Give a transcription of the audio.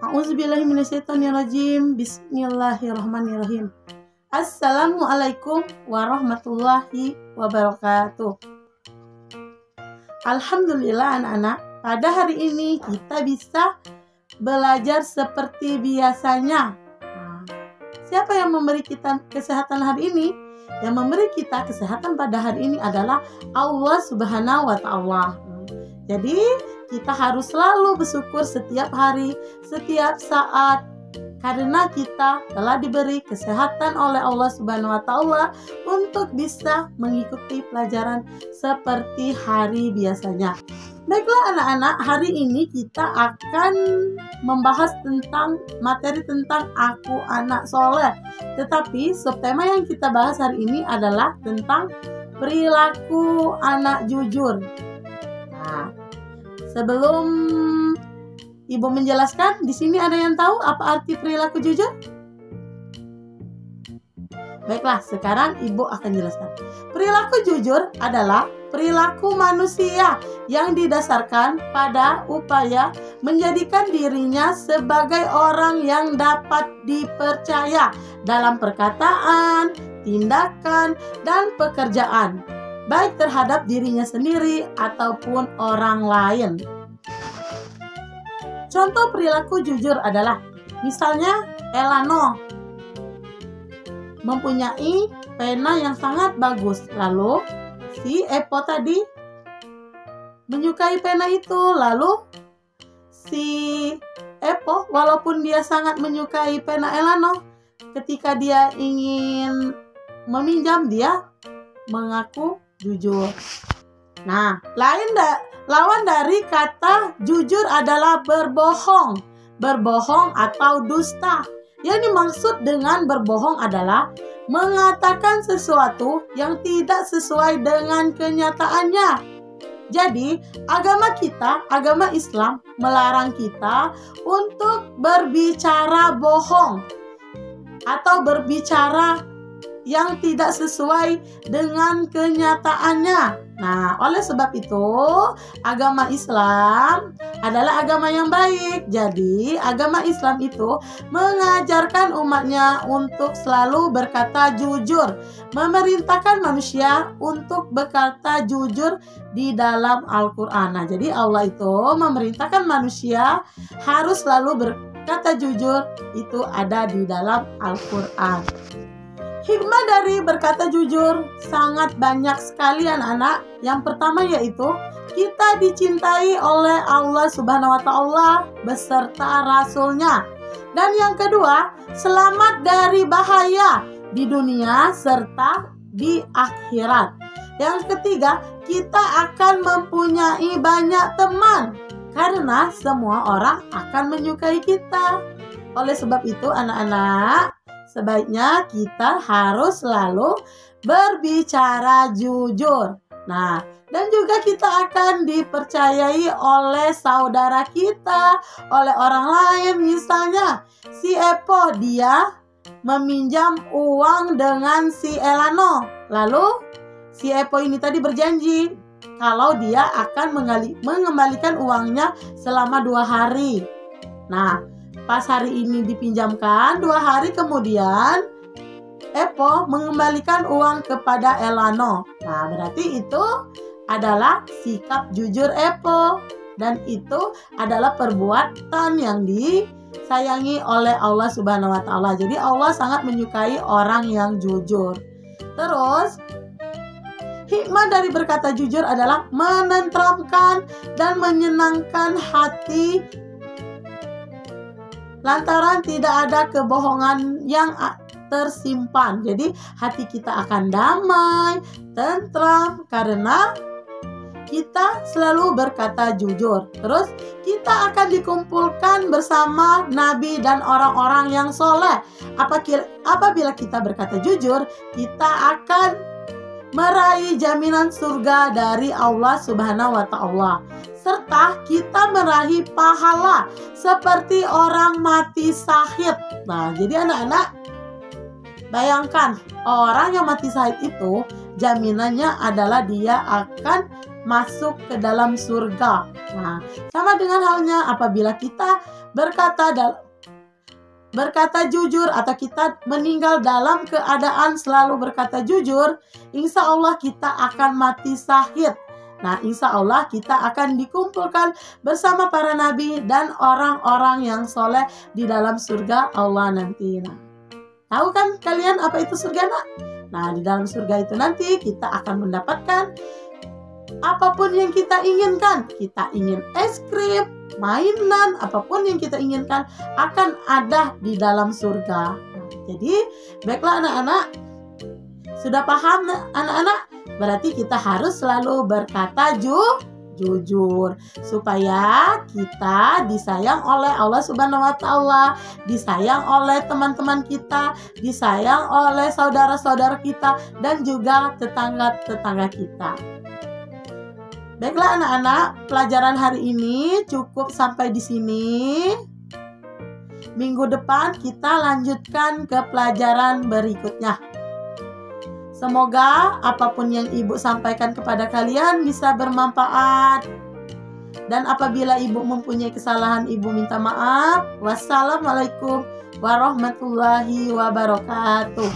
A'udzubillahiminasyaitonirrajim. Bismillahirrahmanirrahim. Assalamualaikum warahmatullahi wabarakatuh. Alhamdulillah anak-anak, pada hari ini kita bisa belajar seperti biasanya. Siapa yang memberi kita kesehatan hari ini? Yang memberi kita kesehatan pada hari ini adalah Allah Subhanahu wa Ta'ala. Jadi kita harus selalu bersyukur setiap hari, setiap saat, karena kita telah diberi kesehatan oleh Allah Subhanahu wa Ta'ala untuk bisa mengikuti pelajaran seperti hari biasanya. Baiklah anak-anak, hari ini kita akan membahas tentang materi tentang aku anak soleh. Tetapi subtema yang kita bahas hari ini adalah tentang perilaku anak jujur. Nah, sebelum Ibu menjelaskan, di sini ada yang tahu apa arti perilaku jujur? Baiklah, sekarang Ibu akan jelaskan. Perilaku jujur adalah perilaku manusia yang didasarkan pada upaya menjadikan dirinya sebagai orang yang dapat dipercaya dalam perkataan, tindakan, dan pekerjaan, baik terhadap dirinya sendiri ataupun orang lain. Contoh perilaku jujur adalah, misalnya Elano mempunyai pena yang sangat bagus, lalu si Epo tadi menyukai pena itu, lalu si Epo walaupun dia sangat menyukai pena Elano, ketika dia ingin meminjam dia mengaku jujur. Nah, lawan dari kata jujur adalah berbohong. Berbohong atau dusta. Yang dimaksud dengan berbohong adalah mengatakan sesuatu yang tidak sesuai dengan kenyataannya. Jadi, agama kita, agama Islam melarang kita untuk berbicara bohong atau berbicara yang tidak sesuai dengan kenyataannya. Nah, oleh sebab itu, agama Islam adalah agama yang baik. Jadi, agama Islam itu mengajarkan umatnya untuk selalu berkata jujur, memerintahkan manusia untuk berkata jujur di dalam Al-Quran. Nah, jadi Allah itu memerintahkan manusia harus selalu berkata jujur, itu ada di dalam Al-Quran. Hikmah dari berkata jujur sangat banyak sekali anak-anak. Yang pertama yaitu kita dicintai oleh Allah Subhanahu wa Ta'ala beserta Rasulnya. Dan yang kedua, selamat dari bahaya di dunia serta di akhirat. Yang ketiga, kita akan mempunyai banyak teman karena semua orang akan menyukai kita. Oleh sebab itu anak-anak, sebaiknya kita harus selalu berbicara jujur. Nah, dan juga kita akan dipercayai oleh saudara kita, oleh orang lain. Misalnya, si Epo dia meminjam uang dengan si Elano. Lalu, si Epo ini tadi berjanji kalau dia akan mengembalikan uangnya selama 2 hari. Nah, pas hari ini dipinjamkan, 2 hari kemudian Epo mengembalikan uang kepada Elano. Nah, berarti itu adalah sikap jujur Epo. Dan itu adalah perbuatan yang disayangi oleh Allah Subhanahu wa Ta'ala. Jadi Allah sangat menyukai orang yang jujur. Terus, hikmah dari berkata jujur adalah menenteramkan dan menyenangkan hati lantaran tidak ada kebohongan yang tersimpan. Jadi hati kita akan damai, tentram karena kita selalu berkata jujur. Terus kita akan dikumpulkan bersama Nabi dan orang-orang yang soleh. Apabila kita berkata jujur, kita akan meraih jaminan surga dari Allah Subhanahu wa Ta'ala. Serta kita meraih pahala seperti orang mati syahid. Nah, jadi anak-anak, bayangkan orang yang mati syahid itu jaminannya adalah dia akan masuk ke dalam surga. Nah, sama dengan halnya apabila kita berkata jujur atau kita meninggal dalam keadaan selalu berkata jujur, insya Allah kita akan mati syahid. Nah, insya Allah kita akan dikumpulkan bersama para nabi dan orang-orang yang soleh di dalam surga Allah nanti. Nah, tahu kan kalian apa itu surga, nak? Nah, di dalam surga itu nanti kita akan mendapatkan apapun yang kita inginkan. Kita ingin es krim, mainan, apapun yang kita inginkan akan ada di dalam surga. Nah, jadi, baiklah anak-anak. Sudah paham anak-anak? Berarti kita harus selalu berkata jujur supaya kita disayang oleh Allah Subhanahu wa taala, disayang oleh teman-teman kita, disayang oleh saudara-saudara kita dan juga tetangga-tetangga kita. Baiklah anak-anak, pelajaran hari ini cukup sampai di sini. Minggu depan kita lanjutkan ke pelajaran berikutnya. Semoga apapun yang Ibu sampaikan kepada kalian bisa bermanfaat. Dan apabila Ibu mempunyai kesalahan, Ibu minta maaf. Wassalamualaikum warahmatullahi wabarakatuh.